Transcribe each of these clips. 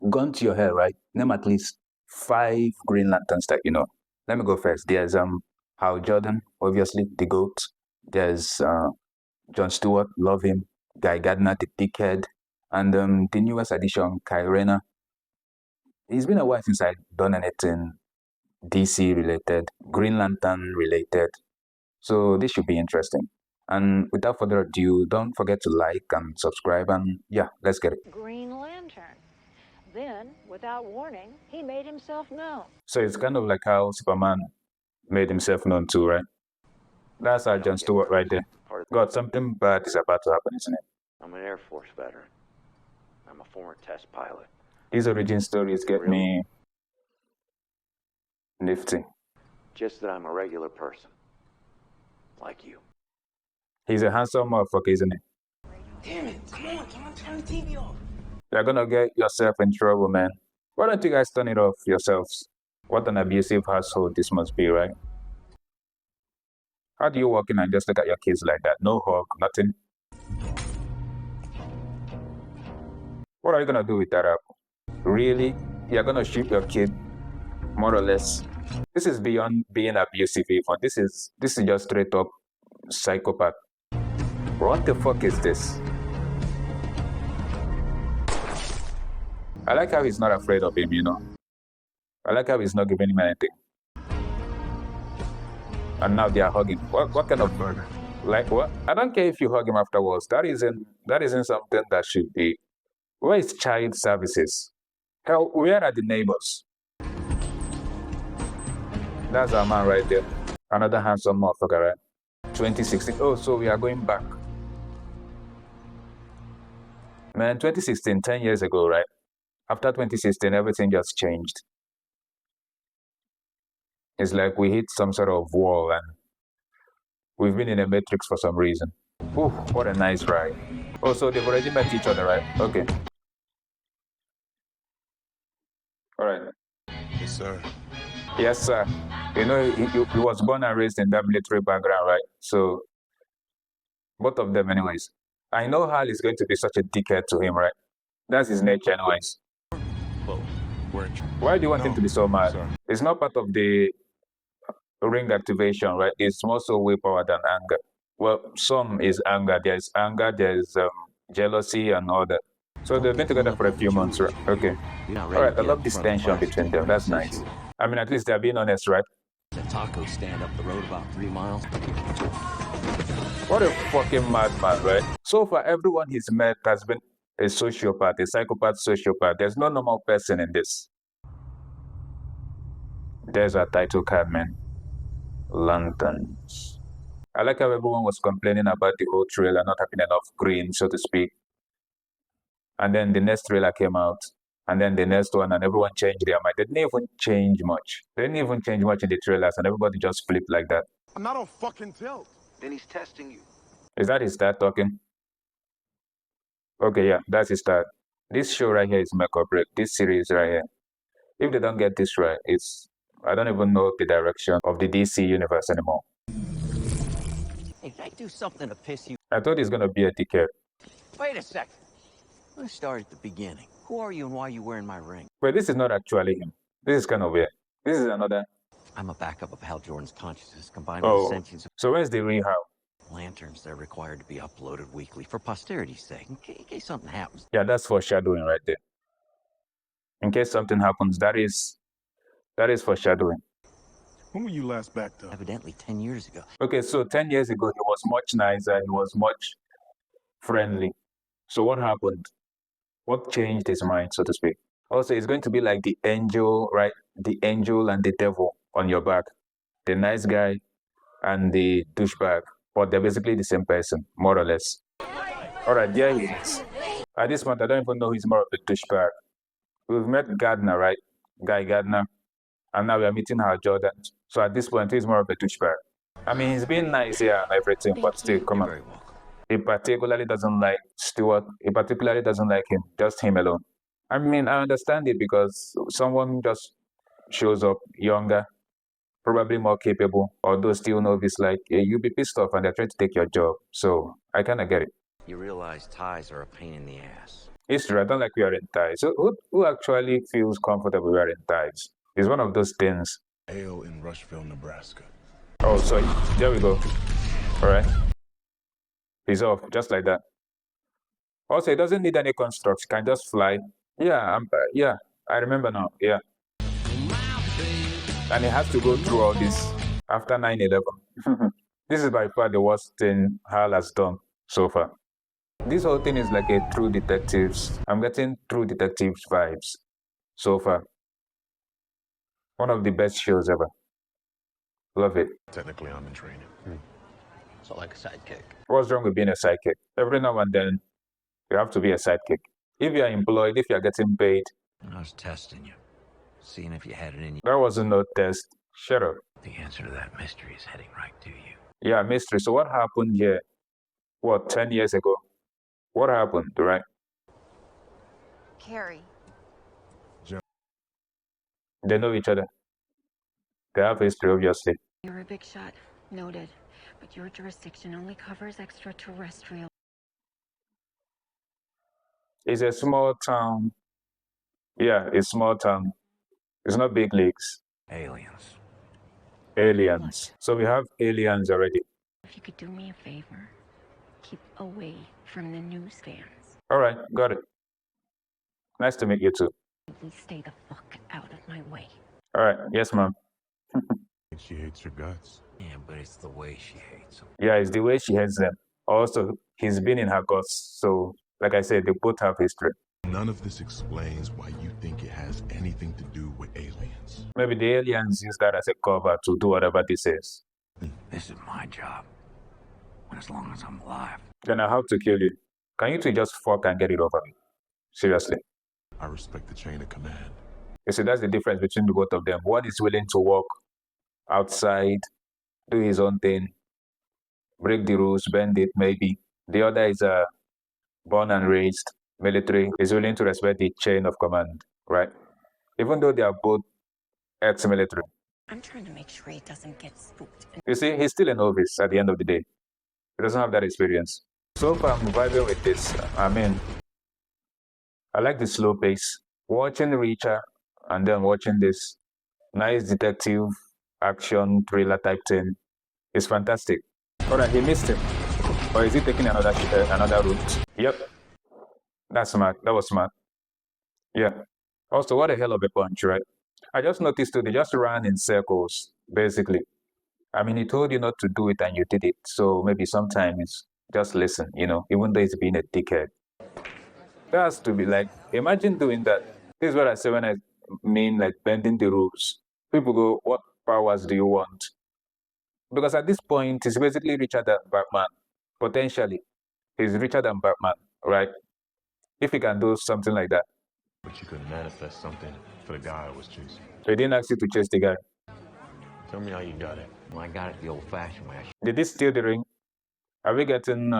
gun to your head, right? Name at least 5 Green Lanterns that you know. Let me go first. There's Hal Jordan, obviously the GOAT. There's John Stewart, love him. Guy Gardner, the dickhead. And the newest addition, Kyrena. It's been a while since I've done anything DC related, Green Lantern related. So this should be interesting. And without further ado, don't forget to like and subscribe, and yeah, let's get it. Green Lantern. Then, without warning, he made himself known. So it's kind of like how Superman made himself known too, right? That's our John Stewart right there. God, something bad is about to happen, isn't it? I'm an Air Force veteran. I'm a former test pilot. These origin stories get me nifty. Just that I'm a regular person. Like you. He's a handsome motherfucker, isn't he? Damn it, come on, turn the TV off. You're gonna get yourself in trouble, man. Why don't you guys turn it off yourselves? What an abusive household this must be, right? How do you walk in and just look at your kids like that? No hug, nothing. What are you gonna do with that apple? Really? You're gonna shoot your kid? More or less. This is beyond being abusive even. This is just straight up psychopath. What the fuck is this? I like how he's not afraid of him, you know. I like how he's not giving him anything. And now they are hugging. What kind of burger? Like what? I don't care if you hug him afterwards. That isn't something that should be. Where is child services? Hell, where are the neighbors? That's our man right there. Another handsome motherfucker, right? 2016. Oh, so we are going back. Man, 2016, 10 years ago, right? After 2016, everything just changed. It's like we hit some sort of wall and we've been in a matrix for some reason. Ooh, what a nice ride. Oh, so they've already met each other, right? Okay. All right. Yes, sir. Yes, sir. You know, he was born and raised in that military background, right? So, both of them anyways. I know Hal is going to be such a dickhead to him, right? That's his nature anyways. Well, why do you want him to be so mad? Sorry. It's not part of the ring activation, right? It's more so willpower than anger. Well, some is anger. There's jealousy and all that. So they've been together for a few months, right? Okay. All right, I love this tension between them. That's nice. I mean, at least they're being honest, right? The taco stand up the road about 3 miles. What a fucking madman, right? So far, everyone he's met has been a sociopath, a psychopath sociopath. There's no normal person in this. There's our title card, man. Lanterns. I like how everyone was complaining about the whole trailer not having enough green, so to speak. And then the next trailer came out. And then the next one, and everyone changed their mind. They didn't even change much. They didn't even change much in the trailers, and everybody just flipped like that. I'm not on fucking tilt. Then he's testing you. Is that his dad talking? Okay, yeah, that's his dad. This show right here is make or break. This series right here. If they don't get this right, I don't even know the direction of the DC universe anymore. Hey, did I do something to piss you? I thought he's gonna be a dickhead. Wait a second. Let's start at the beginning. Who are you and why are you wearing my ring? But this is not actually him. This is kind of weird. This is another. I'm a backup of Hal Jordan's consciousness combined with the sentience of So where's the real Hal? lanterns. They're required to be uploaded weekly for posterity's sake, in case something happens. Yeah, that's foreshadowing right there. In case something happens, that is foreshadowing. When were you last backed up? Evidently 10 years ago. Okay, so 10 years ago, he was much nicer. He was much friendly. So what happened? What changed his mind, so to speak? Also, it's going to be like the angel, right? The angel and the devil on your back. The nice guy and the douchebag. But they're basically the same person, more or less. All right, there he is. At this point, I don't even know who's more of a douchebag. We've met Gardner, right? Guy Gardner. And now we are meeting Hal Jordan. So at this point, he's more of a douchebag. I mean, he's been nice here and everything, but still, come on. He particularly doesn't like Stewart. He particularly doesn't like him, just him alone. I mean, I understand it because someone just shows up younger, probably more capable, although still novice, like, you'll be pissed off and they're trying to take your job. So I kind of get it. You realize ties are a pain in the ass. It's true. I don't like wearing ties. So who actually feels comfortable wearing ties? It's one of those things. Ale in Rushville, Nebraska. Oh, so there we go. All right. He's off just like that. Also, it doesn't need any constructs. Can just fly. Yeah, I remember now. Yeah. And it has to go through all this after 9/11. This is by far the worst thing Hal has done so far. This whole thing is like a True Detectives. I'm getting True Detectives vibes so far. One of the best shows ever. Love it. Technically, I'm in training. So like a sidekick. What's wrong with being a sidekick? Every now and then, you have to be a sidekick. If you're employed, if you're getting paid, I was testing you, seeing if you had it in you. that wasn't no test. Shut up. The answer to that mystery is heading right to you. Yeah, mystery. So what happened here? What, 10 years ago? What happened, right? Carrie. They know each other. They have history, obviously. You're a big shot, noted. But your jurisdiction only covers extraterrestrial. It's a small town. Yeah, it's small town. It's not big leagues. Aliens. Aliens. So we have aliens already. If you could do me a favor, keep away from the newsstands. All right, got it. Nice to meet you too. Please stay the fuck out of my way. All right, yes, ma'am. She hates your guts. Yeah, but it's the way she hates them. Yeah, it's the way she hates them. Also, he's been in her guts. So, like I said, they both have history. None of this explains why you think it has anything to do with aliens. Maybe the aliens use that as a cover to do whatever this is. This is my job. As long as I'm alive. Then I have to kill you. Can you two just fuck and get it over with? Seriously. I respect the chain of command. You see, that's the difference between the both of them. One is willing to walk outside, do his own thing, break the rules, bend it, maybe. The other is born and raised military, is willing to respect the chain of command, right? Even though they are both ex-military. I'm trying to make sure he doesn't get spooked. You see, he's still a novice at the end of the day. He doesn't have that experience. So far, I'm vibing with this. I mean, I like the slow pace. Watching Reacher and then watching this nice detective action thriller type thing is fantastic. All right, he missed him. Or is he taking another route? Yep. That's smart. That was smart. Yeah. Also, what a hell of a punch, right? I just noticed too, they just ran in circles, basically. I mean, he told you not to do it and you did it. So maybe sometimes just listen, even though it's being a dickhead. That has to be like, imagine doing that. This is what I say when I mean like bending the rules. People go, what powers do you want? Because at this point, he's basically richer than Batman. Potentially, he's richer than Batman, right? If he can do something like that. But you could manifest something for the guy I was chasing. He didn't ask you to chase the guy. Tell me how you got it. Well, I got it the old-fashioned way. Did he steal the ring? Are we getting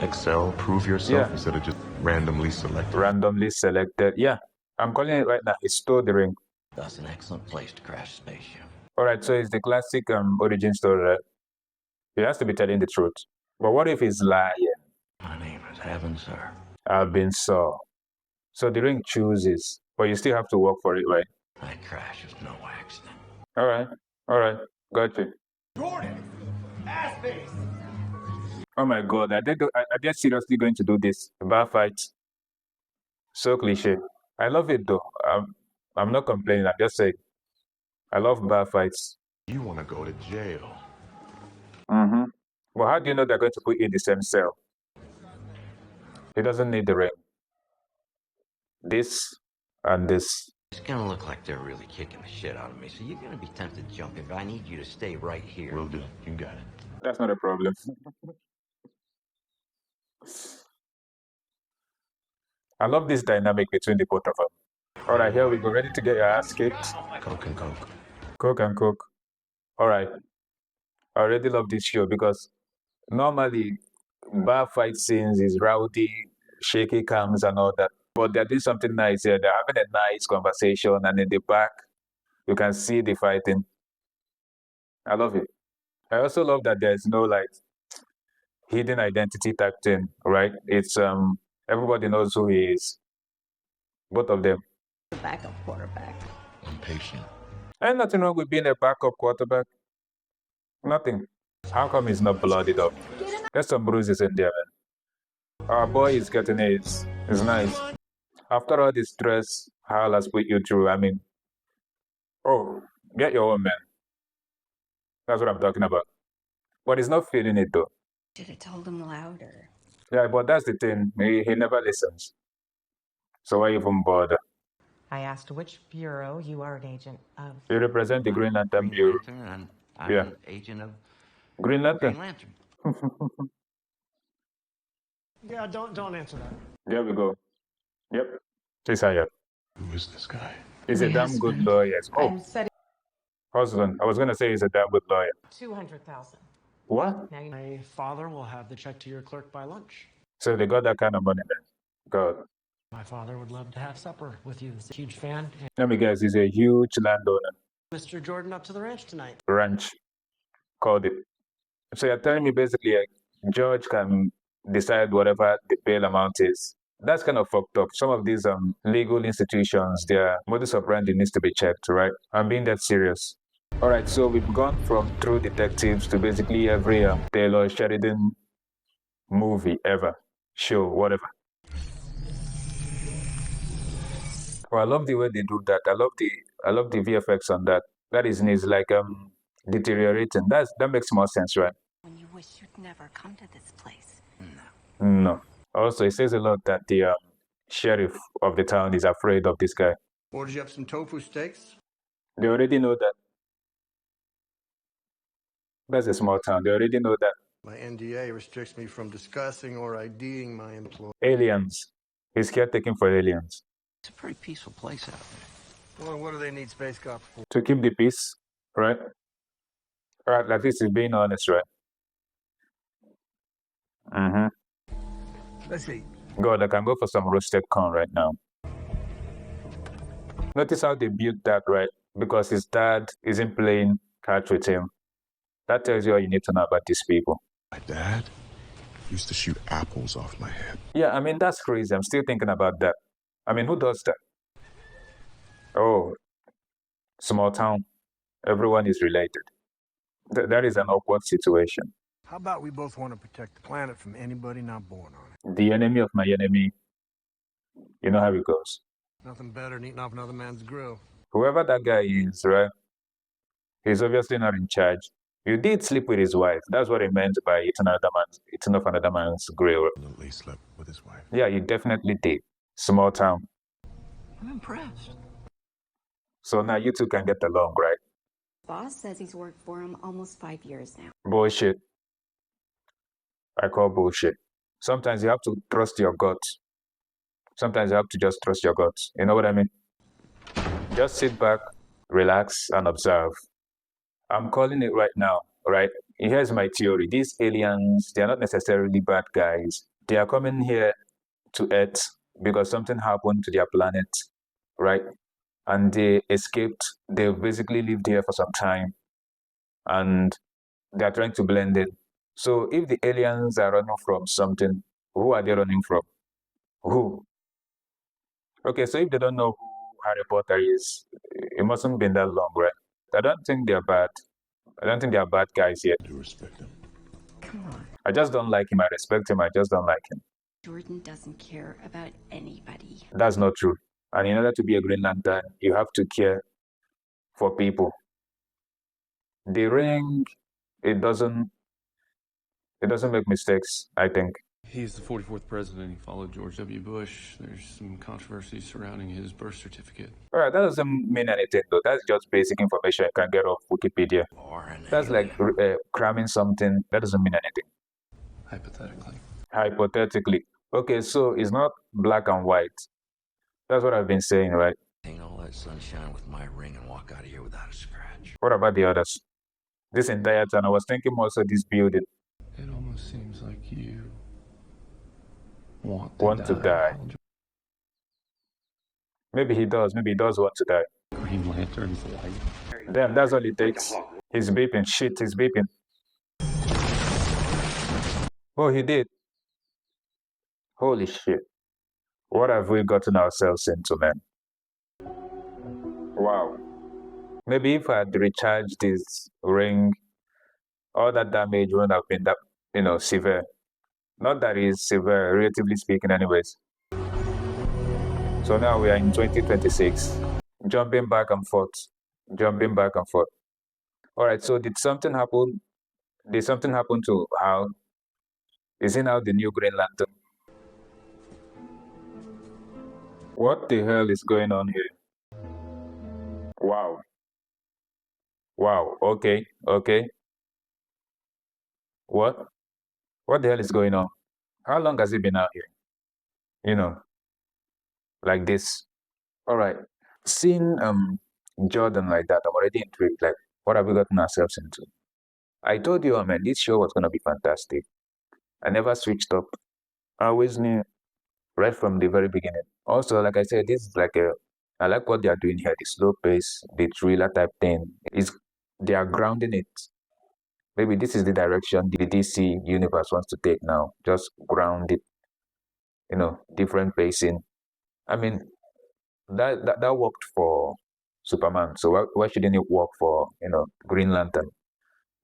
Excel, prove yourself Yeah. instead of just randomly selected. randomly selected? Yeah, I'm calling it right now. He stole the ring. That's an excellent place to crash a spaceship. All right, so it's the classic origin story, right? He has to be telling the truth. But what if he's lying? My name is Heaven, sir. I've been saw. So the ring chooses, but you still have to work for it, right? That crash was no accident. All right, got you. Jordan! Ass face! Oh my God, are they seriously going to do this? Bar fights? So cliche. I love it though. I'm not complaining, I'm just saying. I love bar fights. You want to go to jail. Mm-hmm. But how do you know they're going to put you in the same cell? He doesn't need the ring. This and this. It's gonna look like they're really kicking the shit out of me, so you're gonna be tempted to jump in, but I need you to stay right here. Will do. You got it. That's not a problem. I love this dynamic between the both of them. All right, here we go. Ready to get your ass kicked? Coke and Coke. Coke and Coke. All right. I already love this show because normally bar fight scenes is rowdy, shaky cams and all that. But they're doing something nice here. They're having a nice conversation, and in the back, you can see the fighting. I love it. I also love that there's no like hidden identity type thing, right? It's everybody knows who he is. Both of them. The backup quarterback. I'm patient. And nothing wrong with being a backup quarterback. Nothing. How come he's not bloodied up? There's some bruises in there, man. Our boy is getting A's. It's nice. After all the stress Hal has put you through, I mean, oh, get your own, man. That's what I'm talking about. But he's not feeling it, though. Should have told him louder. Yeah, but that's the thing. He never listens. So why even bother? I asked which bureau you are an agent of. You represent the Green Lantern Green Bureau. Lantern, and I'm Yeah. an agent of Green Lantern. Green Lantern. Yeah, don't answer that. There we go. Yep. He's hired. Who is this guy? He's a damn good lawyer. I'm Oh, setting husband. I was going to say he's a damn good lawyer. 200,000. What? Now you My father will have the check to your clerk by lunch. So they got that kind of money then. God. My father would love to have supper with you. He's a huge fan. And Let me guess, he's a huge landowner. Mr. Jordan up to the ranch tonight. Ranch. Called it. So you're telling me basically a judge can decide whatever the bail amount is. That's kind of fucked up. Some of these legal institutions, their modus operandi needs to be checked, right? I'm being that serious. All right, so we've gone from True Detectives to basically every Taylor Sheridan movie ever, show, whatever. Oh, I love the way they do that. I love the VFX on that. That is like deteriorating. That makes more sense, right? When you wish you'd never come to this place. No. Also, it says a lot that the sheriff of the town is afraid of this guy. Ordered you up some tofu steaks? They already know that. That's a small town. They already know that. My NDA restricts me from discussing or IDing my employees. Aliens. He's caretaking for aliens. It's a pretty peaceful place out there. Well, what do they need space cops for? To keep the peace, right? All right, like this is being honest, right? Let's see. God, I can go for some roasted corn right now. Notice how they built that, right? Because his dad isn't playing catch with him. That tells you all you need to know about these people. My dad used to shoot apples off my head. Yeah, I mean, that's crazy. I'm still thinking about that. I mean, who does that? Oh, small town. Everyone is related. That is an awkward situation. How about we both want to protect the planet from anybody not born on it? The enemy of my enemy. You know how it goes. Nothing better than eating off another man's grill. Whoever that guy is, right? He's obviously not in charge. You did sleep with his wife. That's what it meant by eating off another man's grill. Definitely slept with his wife. Yeah, you definitely did. Small town. I'm impressed. So now you two can get along, right? Boss says he's worked for him almost 5 years now. Bullshit. I call bullshit. Sometimes you have to trust your guts. Sometimes you have to just trust your guts. You know what I mean? Just sit back, relax, and observe. I'm calling it right now, right? Here's my theory. These aliens, they're not necessarily bad guys. They are coming here to Earth because something happened to their planet, right? And they escaped. They basically lived here for some time. And they're trying to blend in. So if the aliens are running from something, who are they running from? Who? Okay, so if they don't know who Harry Potter is, it mustn't have been that long, right? I don't think they're bad. I don't think they're bad guys yet. I do respect him. Come on. I just don't like him. I respect him. I just don't like him. Jordan doesn't care about anybody. That's not true. And in order to be a Green Lantern, you have to care for people. The ring, it doesn't make mistakes, I think. He's the 44th president. He followed George W. Bush. There's some controversy surrounding his birth certificate. All right, that doesn't mean anything, though. That's just basic information you can get off Wikipedia. That's like cramming something. That doesn't mean anything. Hypothetically. Hypothetically. Okay, so it's not black and white. That's what I've been saying, right? Hang all that sunshine with my ring and walk out of here without a scratch. What about the others? This entire time, I was thinking more so this building. It almost seems like you want to die. Maybe he does. Maybe he does want to die. Green Lantern's light. Damn, that's all it takes. He's beeping. Shit, he's beeping. Oh, he did. Holy shit. What have we gotten ourselves into, man? Wow. Maybe if I had recharged this ring, all that damage wouldn't have been that, severe. Not that it's severe, relatively speaking, anyways. So now we are in 2026, jumping back and forth, jumping back and forth. All right, so did something happen? Did something happen to Hal? Is he now the new Green Lantern? What the hell is going on here? Wow. Wow. Okay. Okay. What? What the hell is going on? How long has he been out here? You know, like this. All right. Seeing Jordan like that, I'm already intrigued. Like, what have we gotten ourselves into? I told you, man, this show was gonna be fantastic. I never switched up. I always knew right from the very beginning. Also, like I said, this is like I like what they are doing here. The slow pace, the thriller type thing. Is they are grounding it. Maybe this is the direction the DC universe wants to take now. Just ground it, different pacing. I mean, that worked for Superman. So why shouldn't it work for, Green Lantern?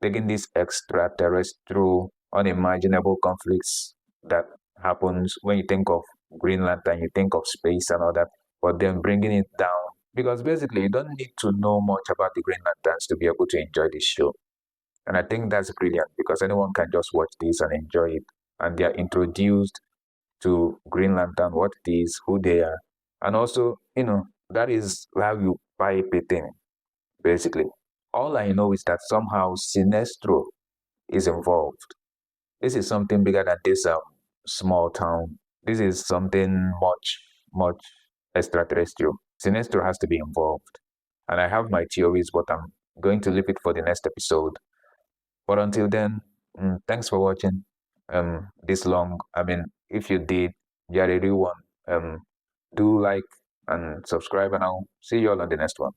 Taking these extraterrestrial, unimaginable conflicts that happens when you think of Green Lantern, you think of space and all that, but then bringing it down. Because basically, you don't need to know much about the Green Lanterns to be able to enjoy this show. And I think that's brilliant because anyone can just watch this and enjoy it. And they are introduced to Green Lantern, what it is, who they are. And also, that is how you buy a thing, basically. All I know is that somehow Sinestro is involved. This is something bigger than this small town. This is something much, much extraterrestrial. Sinestro has to be involved. And I have my theories, but I'm going to leave it for the next episode. But until then, thanks for watching this long. I mean, if you did, you're a real one. Do like and subscribe, and I'll see you all on the next one.